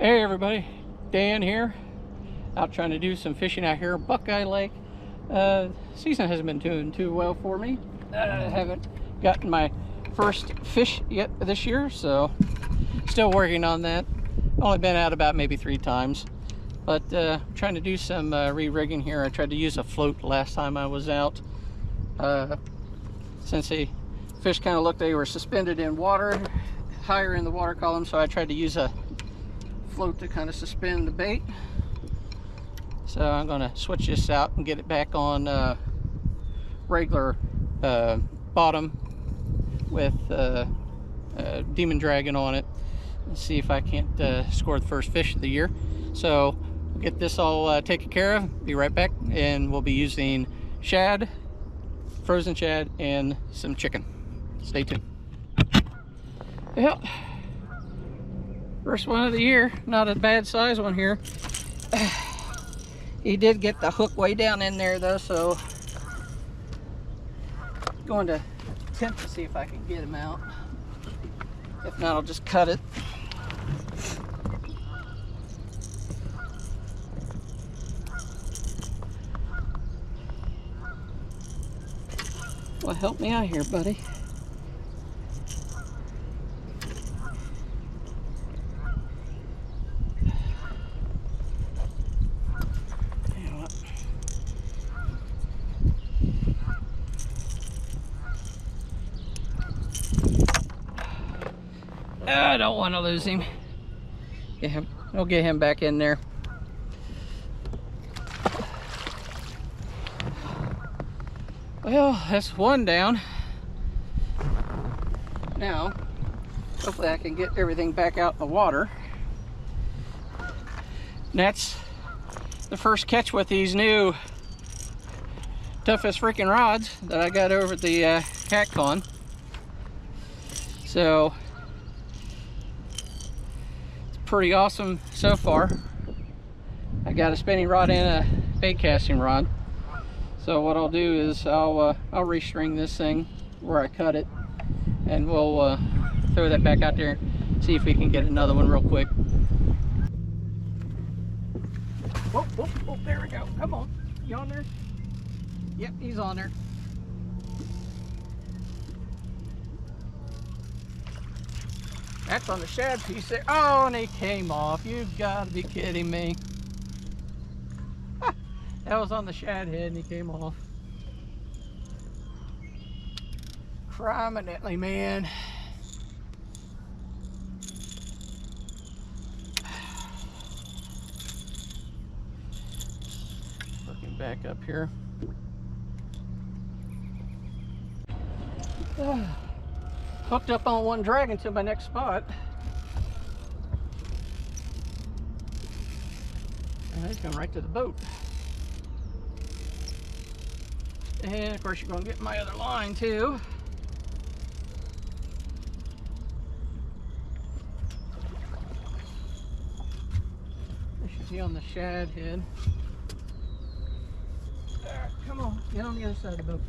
Hey everybody, Dan here, out trying to do some fishing out here, Buckeye Lake. Season hasn't been doing too well for me. I haven't gotten my first fish yet this year, so still working on that. Only been out about maybe 3 times, but trying to do some re-rigging here. I tried to use a float last time I was out. Since the fish kind of looked, they were suspended in water, higher in the water column, so I tried to use a float to kind of suspend the bait. So I'm going to switch this out and get it back on regular bottom with Demon Dragon on it, and see if I can't score the first fish of the year. So we'll get this all taken care of, be right back, and we'll be using shad, frozen shad, and some chicken. Stay tuned. Well, first one of the year, not a bad size one here. He did get the hook way down in there though, so going to attempt to see if I can get him out. If not, I'll just cut it. Well, help me out here, buddy. I don't want to lose him. We'll get him back in there. Well, that's one down. Now, hopefully I can get everything back out in the water. And that's the first catch with these new toughest freaking rods that I got over at the CatCon. So pretty awesome so far. I got a spinning rod and a bait casting rod. So what I'll do is I'll restring this thing where I cut it, and we'll throw that back out there, see if we can get another one real quick. Whoa, whoa, whoa, there we go. Come on, you on there? Yep, he's on there. That's on the shad piece there. Oh, and he came off. You've got to be kidding me. That was on the shad head and he came off. Criminally, man. Looking back up here. Hooked up on one dragon to my next spot. And he's going right to the boat. And of course you're going to get my other line too. This should be on the shad head. Come on, get on the other side of the boat.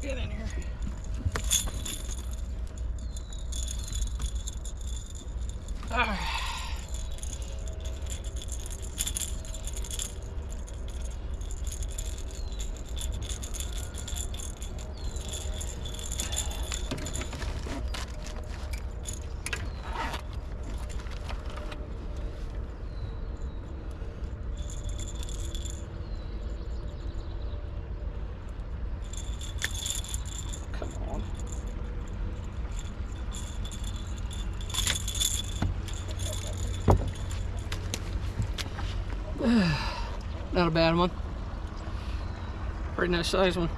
Get in here. All right. Not a bad one. Pretty nice size one.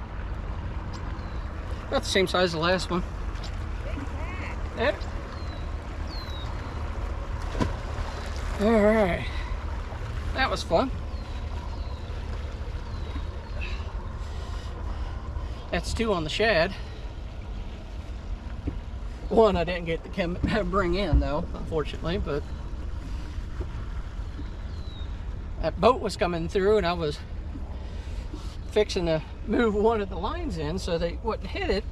About the same size as the last one. Yep. Alright. That was fun. That's 2 on the shad. One I didn't get to bring in though, unfortunately, but that boat was coming through, and I was fixing to move one of the lines in so they wouldn't hit it.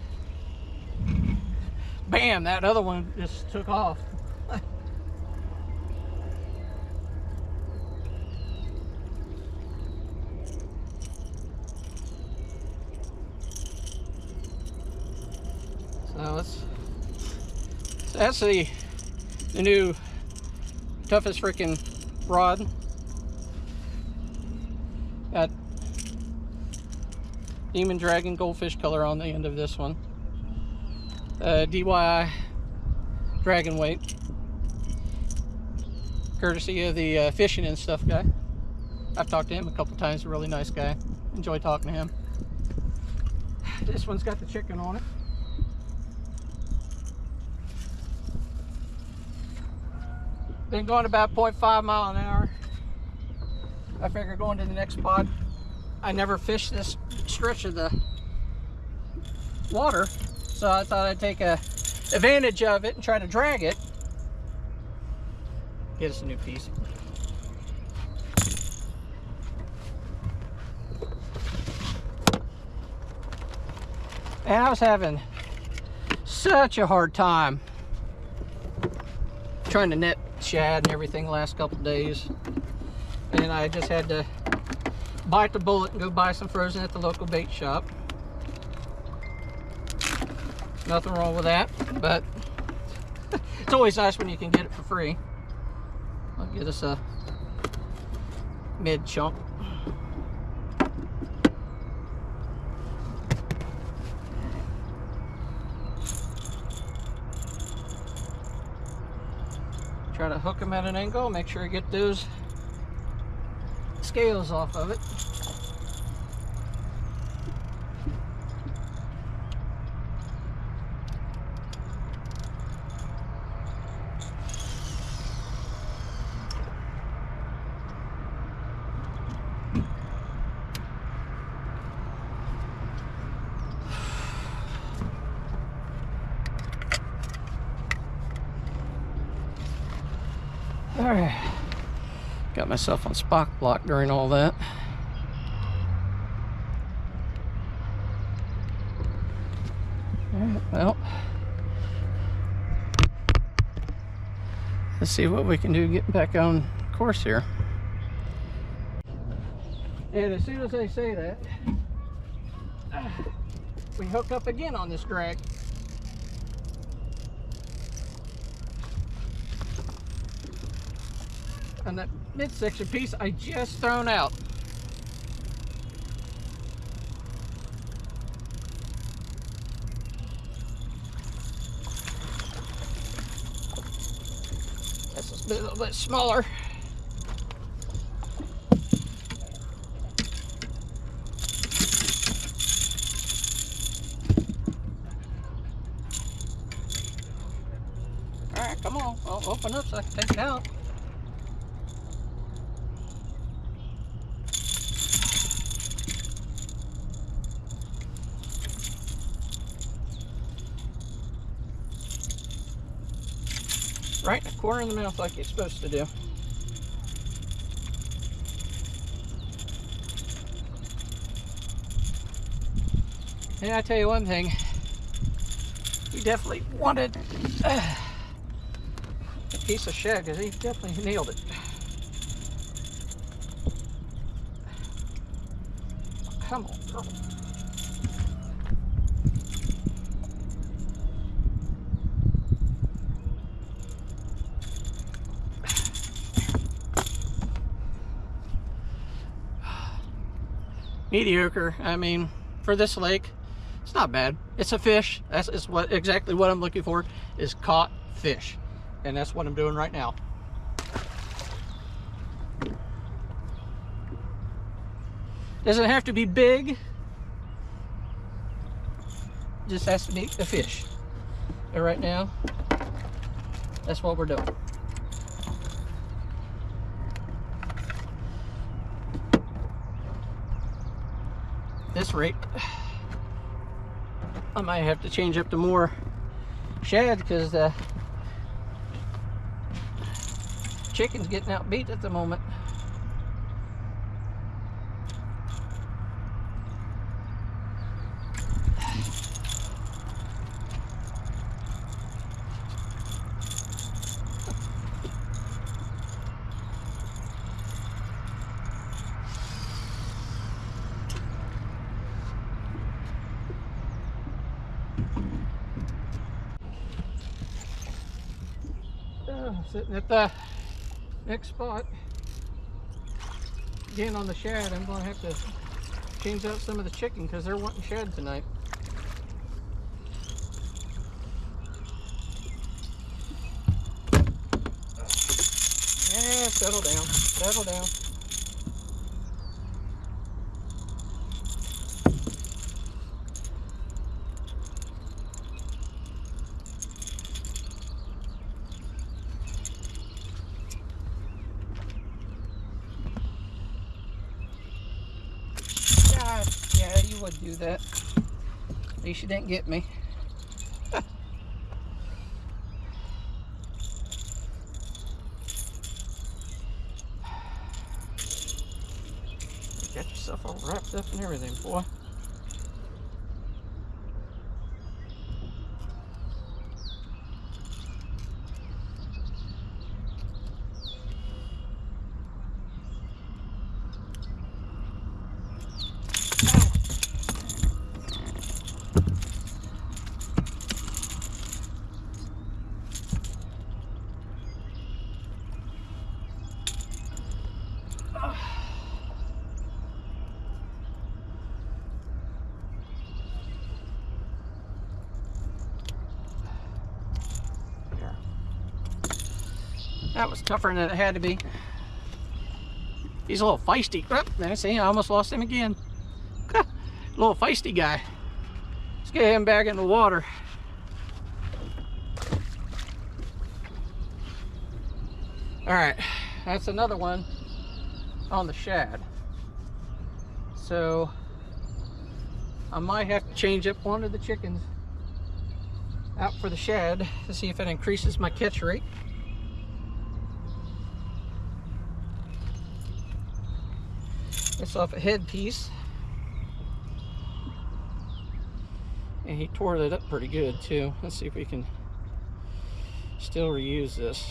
Bam, that other one just took off. So that's the new toughest freaking rod. Got Demon Dragon goldfish color on the end of this one. DYI dragon weight, courtesy of the fishing and stuff guy. I've talked to him a couple times. A really nice guy. Enjoy talking to him. This one's got the chicken on it. Been going about 0.5 mile an hour. I figure going to the next spot. I never fished this stretch of the water, so I thought I'd take advantage of it and try to drag it. Get us a new piece. And I was having such a hard time trying to net shad and everything the last couple days, and I just had to bite the bullet and go buy some frozen at the local bait shop. Nothing wrong with that, but it's always nice when you can get it for free. I'll get us a mid chunk. Try to hook them at an angle, make sure I get those scales off of it. All right, got myself on spot block during all that. All right, well, let's see what we can do getting back on course here. And as soon as I say that, we hook up again on this drag. And that midsection piece I just thrown out. This is a little bit smaller. All right, come on. I'll open up so I can take it out. Right in the corner of the mouth like it's supposed to do. And I tell you one thing, he definitely wanted a piece of shad because he definitely nailed it. Come on, girl. Mediocre. I mean, for this lake, it's not bad. It's a fish. That's exactly what I'm looking for, is caught fish, and that's what I'm doing right now. Doesn't have to be big. Just has to be a fish. And right now, that's what we're doing. This rate, I might have to change up to more shad because the chicken's getting outbeat at the moment. Sitting at the next spot. Again on the shad, I'm going to have to change out some of the chicken because they're wanting shad tonight. Yeah, settle down, settle down. Yeah, you would do that. At least you didn't get me. Got yourself all wrapped up and everything, boy. That was tougher than it had to be. He's a little feisty. Oh, I see, I almost lost him again. Little feisty guy. Let's get him back in the water. All right, that's another one on the shad. So I might have to change up one of the chickens out for the shad to see if it increases my catch rate. It's off a headpiece, and he tore that up pretty good too. Let's see if we can still reuse this.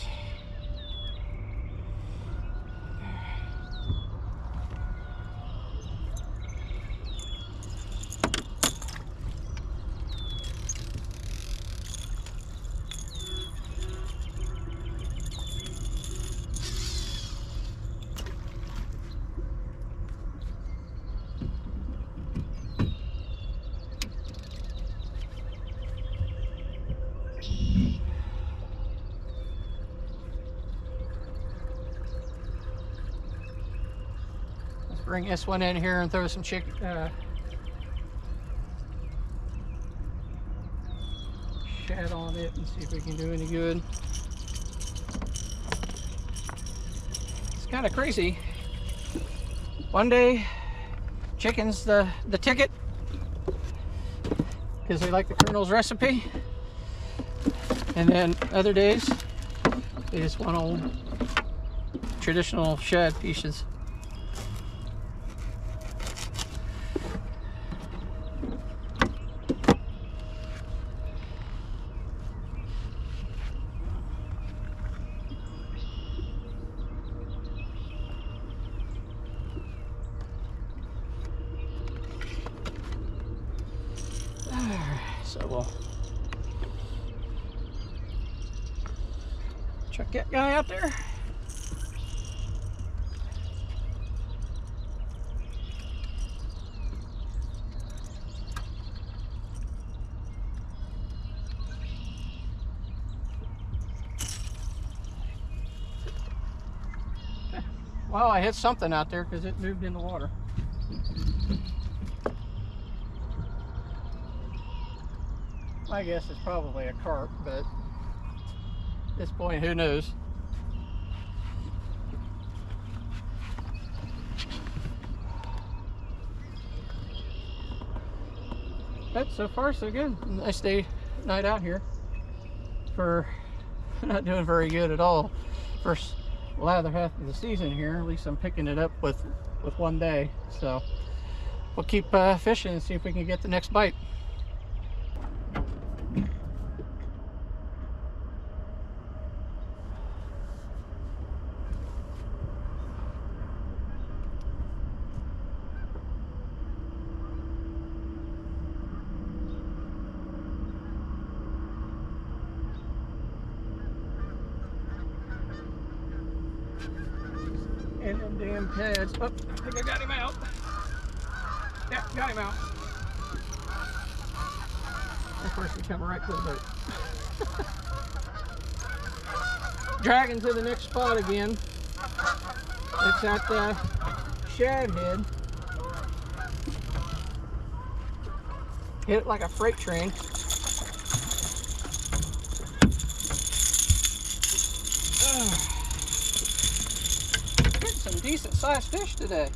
Bring this one in here and throw some shad on it and see if we can do any good. It's kind of crazy. One day, chicken's the ticket because they like the Colonel's recipe, and then other days they just want old traditional shad pieces. So we'll chuck that guy out there. Well, I hit something out there because it moved in the water. I guess it's probably a carp, but at this point, who knows? But so far, so good. Nice night out here. For not doing very good at all. First lather half of the season here. At least I'm picking it up with one day. So we'll keep fishing and see if we can get the next bite. And them damn pads. Oh, I think I got him out. Yeah, got him out. Of course, he come right to the boat. Dragging to the next spot again. It's at the shad head. Hit it like a freight train. Get some decent sized fish today.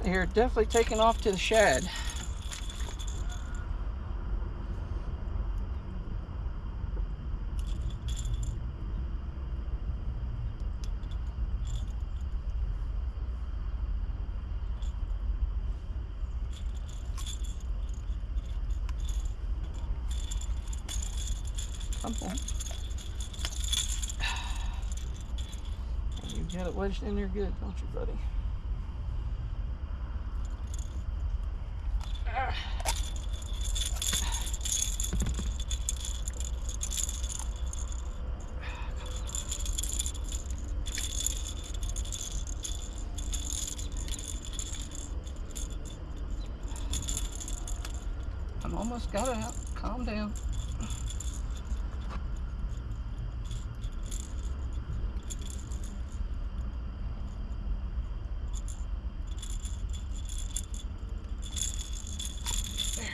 They're definitely taking off to the shad. Come on. You got it wedged in there good, don't you, buddy? I'm almost got it out. Calm down. There.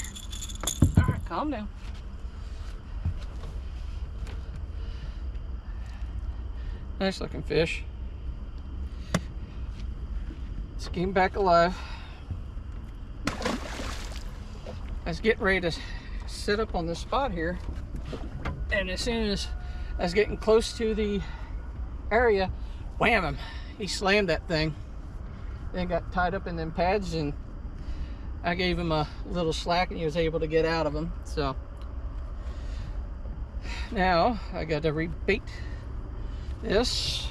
All right, calm down. Nice looking fish. It's getting back alive. I was getting ready to sit up on this spot here, and as soon as I was getting close to the area, wham him, he slammed that thing, then got tied up in them pads, and I gave him a little slack and he was able to get out of them. So now I got to rebait this.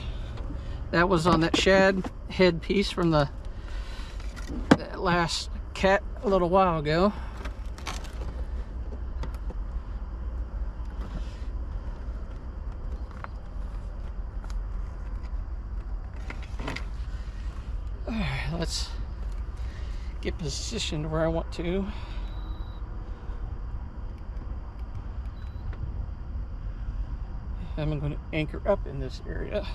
That was on that shad head piece from that last cat a little while ago. Let's get positioned where I want to. I'm going to anchor up in this area.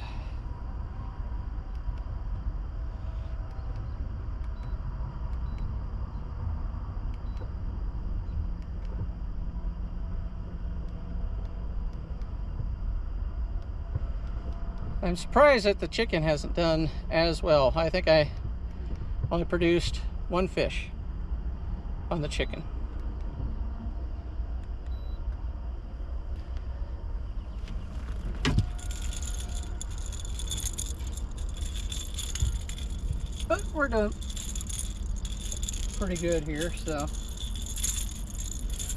I'm surprised that the chicken hasn't done as well. I think I only produced one fish on the chicken. But we're doing pretty good here, so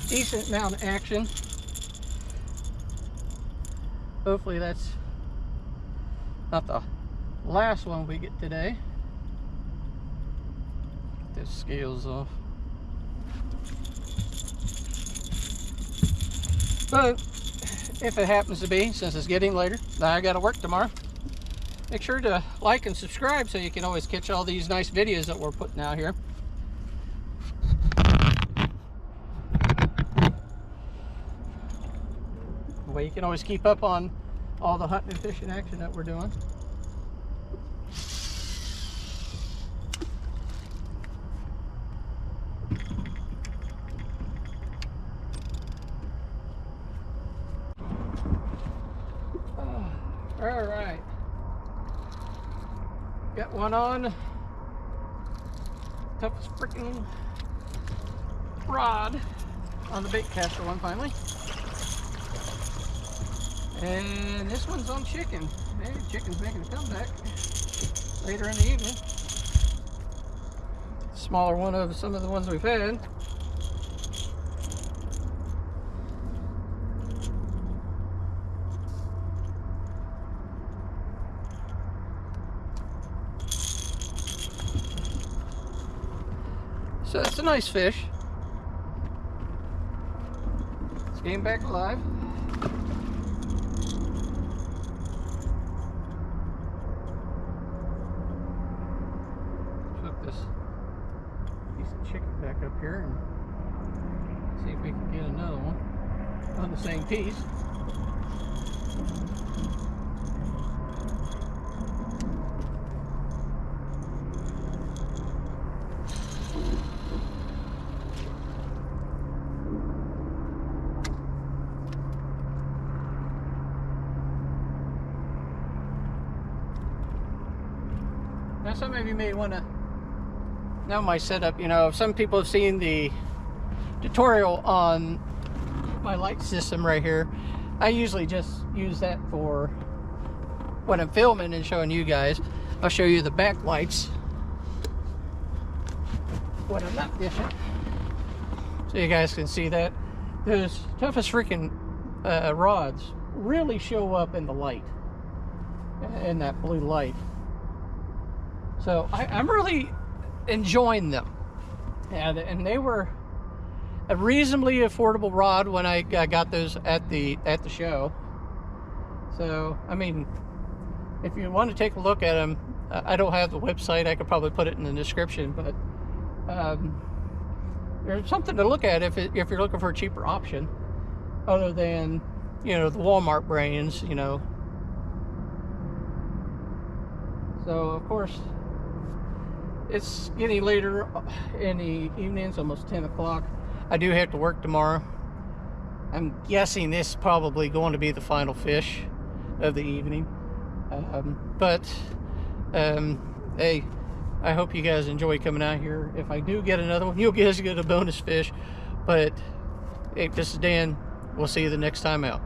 decent amount of action. Hopefully that's not the last one we get today. Get those scales off. But if it happens to be, since it's getting later, I gotta work tomorrow, make sure to like and subscribe so you can always catch all these nice videos that we're putting out here. That way you can always keep up on all the hunting and fishing action that we're doing. All right, got one on. Toughest freaking rod on the bait caster one finally. And this one's on chicken. Hey, chicken's making a comeback later in the evening. Smaller one of some of the ones we've had. So it's a nice fish. Came back alive. Took this piece of chicken back up here and see if we can get another one on the same piece. Now some of you may want to know my setup. You know, some people have seen the tutorial on my light system right here. I usually just use that for when I'm filming and showing you guys. I'll show you the back lights when I'm not fishing, so you guys can see that. Those toughest freaking rods really show up in the light, in that blue light. So I'm really enjoying them. And they were a reasonably affordable rod when I got those at the show. So, I mean, if you want to take a look at them, I don't have the website. I could probably put it in the description, but there's something to look at if you're looking for a cheaper option other than, you know, the Walmart brands, you know. So, of course, it's getting later in the evening. It's almost 10 o'clock. I do have to work tomorrow. I'm guessing this is probably going to be the final fish of the evening. Hey, I hope you guys enjoy coming out here. If I do get another one, you guys get a bonus fish. But hey, this is Dan. We'll see you the next time out.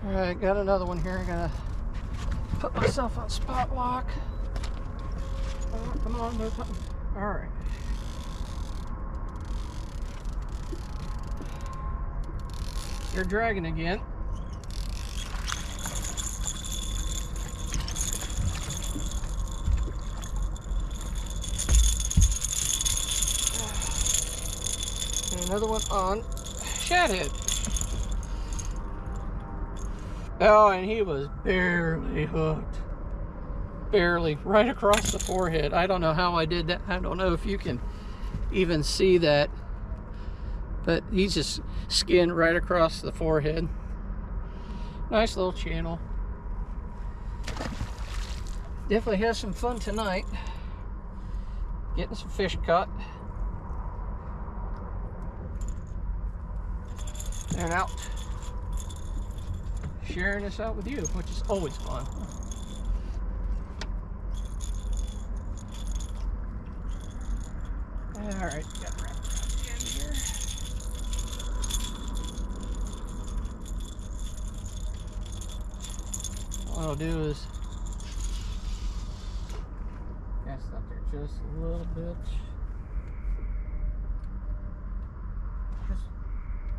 All right, got another one here. I'm gonna put myself on spot lock. Oh, come on, no time. All right. You're dragging again. And another one on Shadhead. Oh, and he was barely hooked. Barely, right across the forehead. I don't know how I did that. I don't know if you can even see that. But he just skinned right across the forehead. Nice little channel. Definitely has some fun tonight. Getting some fish caught. And out. Sharing this out with you, which is always fun. All right, got to wrap around the end here. What I'll do is cast up there just a little bit. Just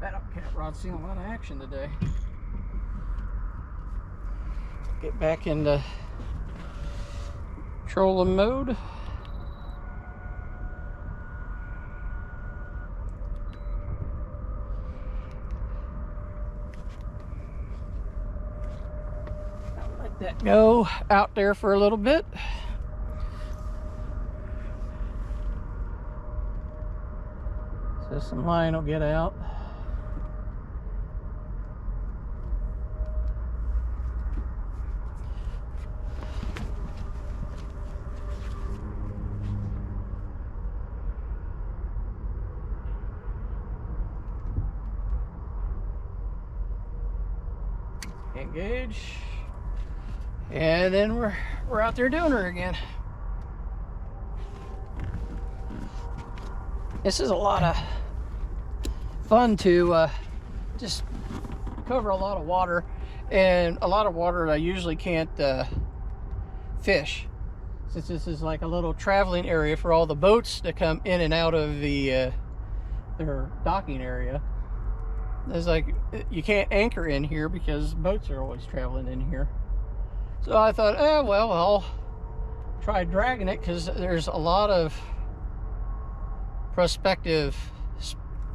that upcat rod's seeing a lot of action today. Get back into trolling mode. I'll let that go out there for a little bit. So some line will get out. Engage, and then we're out there doing her again. This is a lot of fun to just cover a lot of water, and a lot of water I usually can't fish, since this is like a little traveling area for all the boats that come in and out of the their docking area. It's like you can't anchor in here because boats are always traveling in here. So I thought, well, I'll try dragging it, because there's a lot of prospective,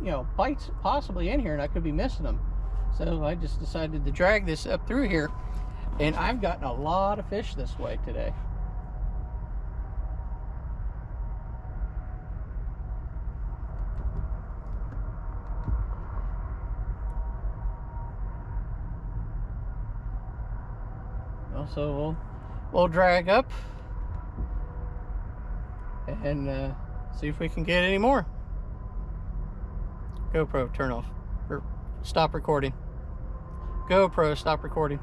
you know, bites possibly in here, and I could be missing them. So I just decided to drag this up through here, and I've gotten a lot of fish this way today. So we'll drag up and see if we can get any more. GoPro, turn off or stop recording. GoPro, stop recording.